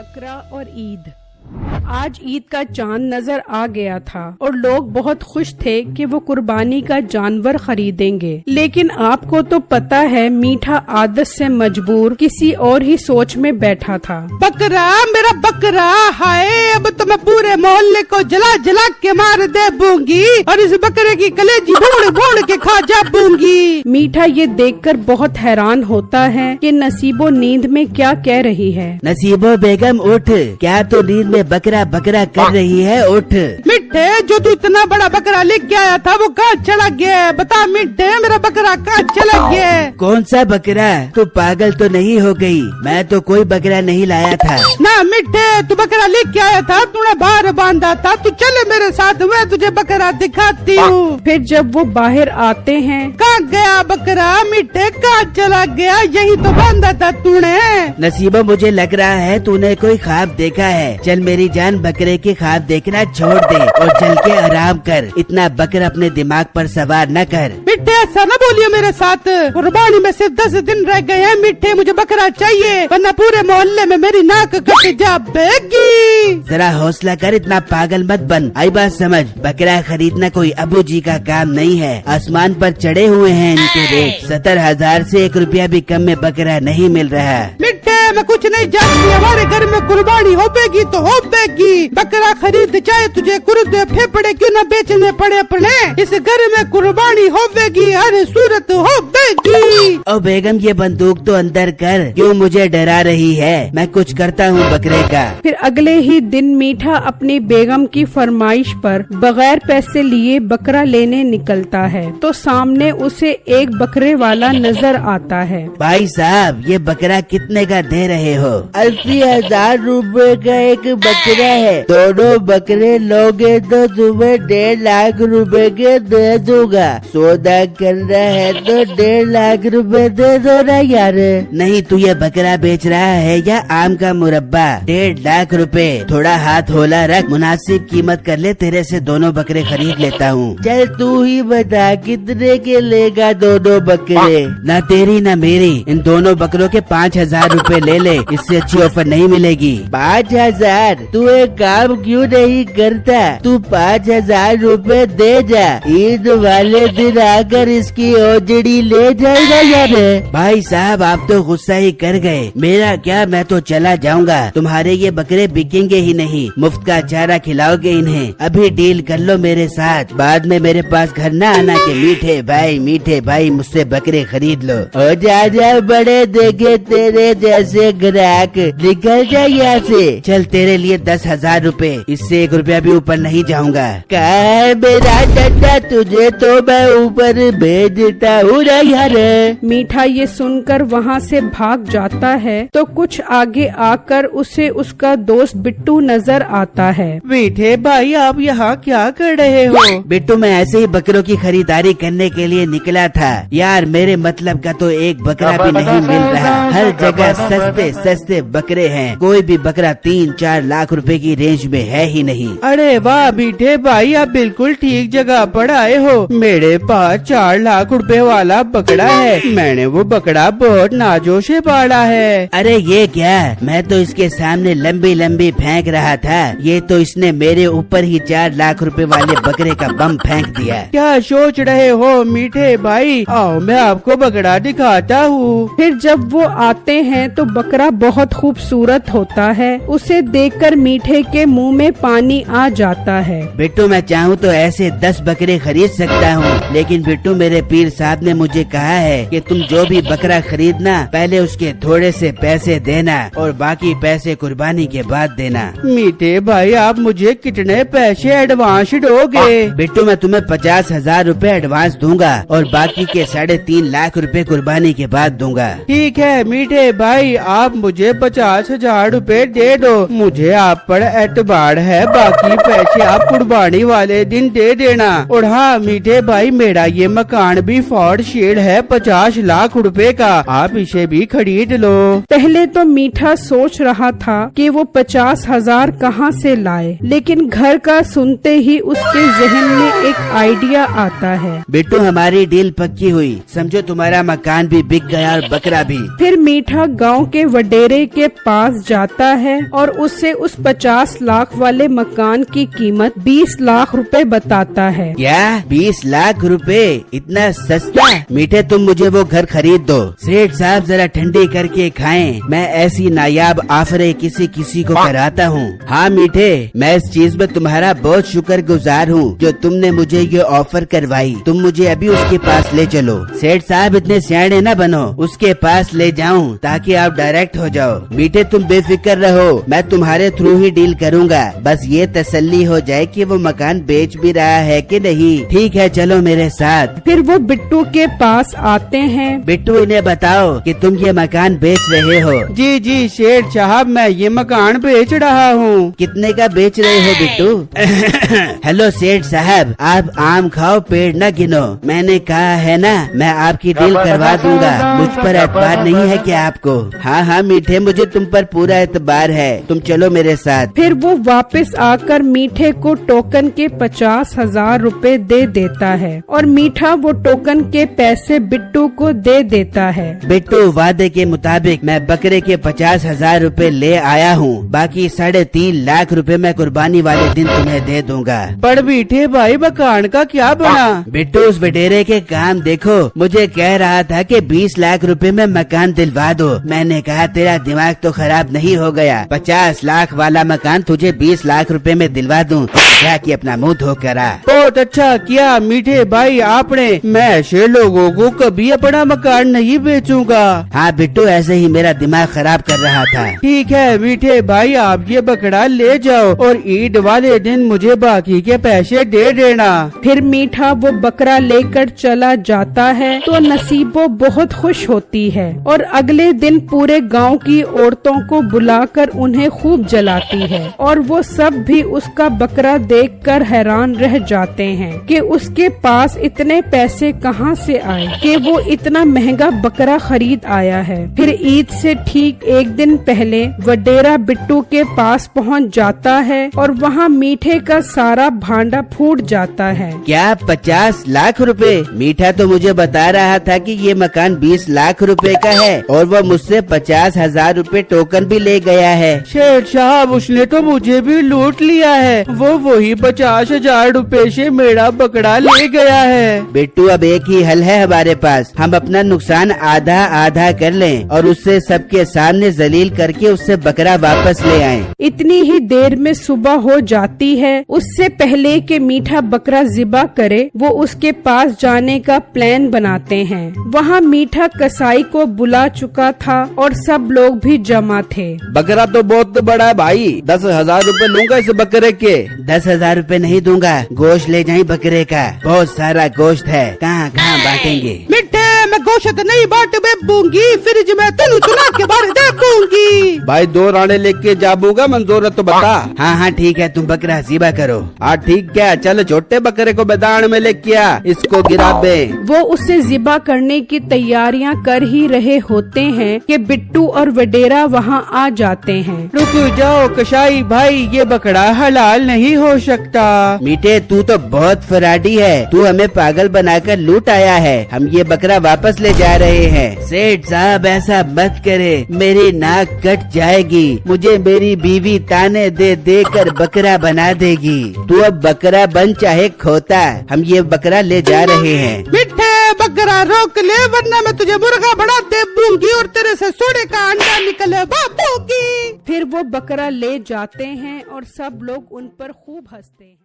बकरा और ईद। आज ईद का चांद नजर आ गया था और लोग बहुत खुश थे कि वो कुर्बानी का जानवर खरीदेंगे। लेकिन आपको तो पता है मीठा आदत से मजबूर किसी और ही सोच में बैठा था। बकरा मेरा बकरा, हाय अब तो मैं पूरे मोहल्ले को जला जला के मार दे दूंगी और इस बकरे की कलेजी भून भून के खा जा दूंगी। मीठा ये देखकर बहुत हैरान होता है कि नसीबो नींद में क्या कह रही है। नसीबो बेगम उठ, क्या तो नींद में बकरा बकरा कर रही है, उठ। मिठे जो तू इतना बड़ा बकरा लेके आया था वो कहाँ चला गया? बता मिठे, मेरा बकरा कहाँ चला गया? कौन सा बकरा? तू पागल तो नहीं हो गई? मैं तो कोई बकरा नहीं लाया था। ना मिठे, तू बकरा लेके आया था, तूने बाहर बांधा था। तू चले मेरे साथ, मैं तुझे बकरा दिखाती हूँ। फिर जब वो बाहर आते हैं, कहाँ गया बकरा? मिठे कहाँ चला गया? यही तो बांधा था तूने। नसीबो मुझे लग रहा है तूने कोई ख्वाब देखा है। चल मेरी जान, बकरे के ख्वाब देखना छोड़ दे और चल के आराम कर। इतना बकरा अपने दिमाग पर सवार न कर। मिठे ऐसा न बोलिए मेरे साथ, कुर्बानी में सिर्फ 10 दिन रह गए हैं। मिठे मुझे बकरा चाहिए वरना पूरे मोहल्ले में मेरी नाक कट जाएगी। जरा हौसला कर, इतना पागल मत बन। आई बात समझ, बकरा खरीदना कोई अबू जी का काम नहीं है। आसमान पर चढ़े हुए हैं इनके रेट। 70,000 से 1 रुपया भी कम में बकरा नहीं मिल रहा। मिठे मैं कुछ नहीं जानती, हमारे घर में कुर्बानी होगी तो होगी। बकरा खरीद चाहे तुझे कुर्दे फेफड़े क्यों न बेचने पड़े अपने, इस घर में कुर्बानी होगी, हर सूरत होगी। ओ बेगम ये बंदूक तो अंदर कर, क्यों मुझे डरा रही है? मैं कुछ करता हूँ बकरे का। फिर अगले ही दिन मीठा अपनी बेगम की फरमाइश पर बगैर पैसे लिए बकरा लेने निकलता है तो सामने उसे एक बकरे वाला नजर आता है। भाई साहब ये बकरा कितने का दे रहे हो? 80,000 रुपए का एक बकरा है। दोनों बकरे लोगे तो तुम्हें 1.5 लाख रुपए के दे दूंगा। सौदा करना है तो 1.5 लाख रुपए दे दो ना यार। नहीं तू ये बकरा बेच रहा है या आम का मुरब्बा? 1.5 लाख रुपए, थोड़ा हाथ होला रख, मुनासिब कीमत कर ले, तेरे से दोनों बकरे खरीद लेता हूँ। चल तू ही बता कितने के लेगा दोनों बकरे? ना तेरी ना मेरी, इन दोनों बकरों के 5,000 रुपए ले ले, इससे अच्छी ऑफर नहीं मिलेगी। 5,000? तू एक काम क्यों नहीं करता? तू 5,000 रुपए दे जा, ईद वाले दिन आकर इसकी ओजड़ी ले जाएगा यार। भाई साहब आप तो गुस्सा ही कर गए। मेरा क्या, मैं तो चला जाऊंगा। तुम्हारे ये बकरे बिकेंगे ही नहीं, मुफ्त का चारा खिलाओगे इन्हें। अभी डील कर लो मेरे साथ, बाद में मेरे पास घर न आना के मीठे भाई मुझसे बकरे खरीद लो। ओ जा बड़े देखे तेरे जैसे ग्राहक, निकल जा यहाँ से। चल तेरे लिए 10,000 रुपए, इससे 1 रुपया भी ऊपर नहीं जाऊंगा। क्या मेरा डंडा, तुझे तो मैं ऊपर भेज देता हूँ ना यार। मीठा ये सुनकर वहाँ से भाग जाता है तो कुछ आगे आकर उसे उसका दोस्त बिट्टू नजर आता है। मीठे भाई आप यहाँ क्या कर रहे हो? बिट्टू मैं ऐसे ही बकरों की खरीदारी करने के लिए निकला था यार। मेरे मतलब का तो एक बकरा भी नहीं मिल रहा। हर जगह सस्ते बकरे हैं, कोई भी बकरा 3-4 लाख रुपए की रेंज में है ही नहीं। अरे वाह मीठे भाई, आप बिल्कुल ठीक जगह पर आए हो। मेरे पास 4 लाख रुपए वाला बकरा है। मैंने वो बकरा बहुत नाजो से पाला है। अरे ये क्या, मैं तो इसके सामने लंबी फेंक रहा था, ये तो इसने मेरे ऊपर ही 4 लाख रुपए वाले बकरे का बम फेंक दिया। क्या सोच रहे हो मीठे भाई? आओ मैं आपको बकरा दिखाता हूँ। फिर जब वो आते हैं तो बकरा बहुत खूबसूरत होता है। उसे देखकर मीठे के मुंह में पानी आ जाता है। बिट्टू मैं चाहूँ तो ऐसे 10 बकरे खरीद सकता हूँ, लेकिन बिट्टू मेरे पीर साहब ने मुझे कहा है कि तुम जो भी बकरा खरीदना पहले उसके थोड़े से पैसे देना और बाकी पैसे कुर्बानी के बाद देना। मीठे भाई आप मुझे कितने पैसे एडवांस दोगे? बिट्टू मैं तुम्हें 50,000 रुपए एडवांस दूंगा और बाकी के 3.5 लाख रुपए कुर्बानी के बाद दूंगा। ठीक है मीठे भाई, आप मुझे 50,000 रुपए दे दो। मुझे आप पर एतबार है, बाकी पैसे आप कुर्बानी वाले दिन दे देना। और हाँ मीठे भाई, मेरा ये मकान भी फॉर शेड है 50 लाख रुपए का, आप इसे भी खरीद लो। पहले तो मीठा सोच रहा था कि वो 50,000 कहाँ से लाए, लेकिन घर का सुनते ही उसके जहन में एक आइडिया आता है। बिट्टू हमारी डील पक्की हुई, समझो तुम्हारा मकान भी बिक गया और बकरा भी। फिर मीठा गांव के वडेरे के पास जाता है और उससे उस 50 लाख वाले मकान की कीमत 20 लाख रुपए बताता है। क्या 20 लाख रुपए? इतना सस्ता? मीठे तुम मुझे वो घर खरीद दो। सेठ साहब जरा ठंडी करके खाएं। मैं ऐसी नायाब ऑफरें किसी किसी को कराता हूँ। हाँ मीठे, मैं इस चीज में तुम्हारा बहुत शुक्रगुजार हूँ जो तुमने मुझे ये ऑफर करवाई। तुम मुझे अभी उसके पास ले चलो। सेठ साहब इतने सियाने न बनो, उसके पास ले जाऊँ ताकि आप डायरेक्ट हो जाओ। मीठे तुम बेफिक्र रहो, मैं तुम्हारे थ्रू ही डील करूँगा। बस ये तसल्ली हो जाए कि वो मकान बेच भी रहा है कि नहीं। ठीक है, चलो मेरे साथ। फिर वो बिट्टू के पास आते हैं। बिट्टू, इन्हें बताओ कि तुम ये मकान बेच रहे हो। जी जी सेठ साहब, मैं ये मकान बेच रहा हूँ। कितने का बेच रहे हो बिट्टू? हेलो सेठ साहब, आप आम खाओ पेड़ न गिनो। मैंने कहा है ना, मैं आपकी डील करवा दूंगा। मुझ पर एतबार नहीं है क्या आपको? हाँ हाँ मीठे, मुझे तुम पर पूरा एतबार है। तुम चलो मेरे साथ। फिर वो वापस आकर मीठे को टोकन के 50,000 रुपए दे देता है और मीठा वो टोकन के पैसे बिट्टू को दे देता है। बिट्टू, वादे के मुताबिक मैं बकरे के 50,000 रुपए ले आया हूँ। बाकी 3.5 लाख रुपए मैं कुर्बानी वाले दिन तुम्हें दे दूंगा। पर मीठे भाई मकान का क्या बना? बिट्टू, उस वडेरे के काम देखो। मुझे कह रहा था कि 20 लाख रुपए में मकान दिलवा दो। मैंने कहा तेरा दिमाग तो खराब नहीं हो गया? 50 लाख वाला मकान तुझे 20 लाख रुपए में दिलवा दूं? क्या कि अपना मुंह धोकर आ। बहुत अच्छा किया मीठे भाई आपने। मैं ऐसे लोगों को कभी अपना मकान नहीं बेचूंगा। हाँ बिट्टू, ऐसे ही मेरा दिमाग खराब कर रहा था। ठीक है मीठे भाई, आप ये बकरा ले जाओ और ईद वाले दिन मुझे बाकी के पैसे दे देना। फिर मीठा वो बकरा लेकर चला जाता है तो नसीबो बहुत खुश होती है और अगले दिन पूरे गांव की औरतों को बुलाकर उन्हें खूब जलाती है और वो सब भी उसका बकरा देखकर हैरान रह जाते हैं कि उसके पास इतने पैसे कहां से आए कि वो इतना महंगा बकरा खरीद आया है। फिर ईद से ठीक एक दिन पहले वडेरा बिट्टू के पास पहुंच जाता है और वहां मीठे का सारा भांडा फूट जाता है। क्या 50 लाख रुपए? मीठा तो मुझे बता रहा था कि ये मकान 20 लाख रुपए का है और वो मुझसे 50,000 रुपए टोकन भी ले गया है। शेठ साहब, उसने तो मुझे भी लूट लिया है। वो वही 50,000 रुपए से मेरा बकरा ले गया है। बिट्टू, अब एक ही हल है हमारे पास। हम अपना नुकसान आधा आधा कर लें और उससे सबके सामने जलील करके उससे बकरा वापस ले आएं। इतनी ही देर में सुबह हो जाती है। उससे पहले कि मीठा बकरा ज़िबा करे, वो उसके पास जाने का प्लान बनाते हैं। वहाँ मीठा कसाई को बुला चुका था और सब लोग भी जमा थे। बकरा तो बहुत बड़ा है भाई, 10,000 रुपए लूंगा इस बकरे के। 10,000 रुपए नहीं दूंगा, गोश्त ले जाए बकरे का। बहुत सारा गोश्त है, कहाँ कहाँ बांटेंगे? मिठे, मैं गोश्त नहीं बाट बेबूंगी, फ्रिज में तेल चुना के बाहर दे दूंगी। भाई 2 राणे लेके जाबूंगा, मंजूर है तो बता। हाँ हाँ ठीक है, तुम बकरा ज़िबा करो। हाँ ठीक है, चल छोटे बकरे को मैदान में लेके आ, इसको गिरा दे। वो उसे ज़िबा करने की तैयारियां कर ही रहे होते हैं कि बिट्टू और वडेरा वहां आ जाते हैं। रुक जाओ कसाई भाई, ये बकरा हलाल नहीं हो सकता। मीठे, तू तो बहुत फराडी है। तू हमें पागल बनाकर लूट आया है। हम ये बकरा वापस ले जा रहे हैं। सेठ साहब, ऐसा मत करे, मेरी नाक कट जाएगी। मुझे मेरी बीवी ताने दे देकर बकरा बना देगी। तू अब बकरा बन चाहे खोता, हम ये बकरा ले जा रहे हैं। मिठे, बकरा रोक ले वरना मैं तुझे मुर्गा बना देबूंगी और तेरे से सोने का अंडा निकले बाबूगी। फिर वो बकरा ले जाते हैं और सब लोग उन पर खूब हंसते हैं।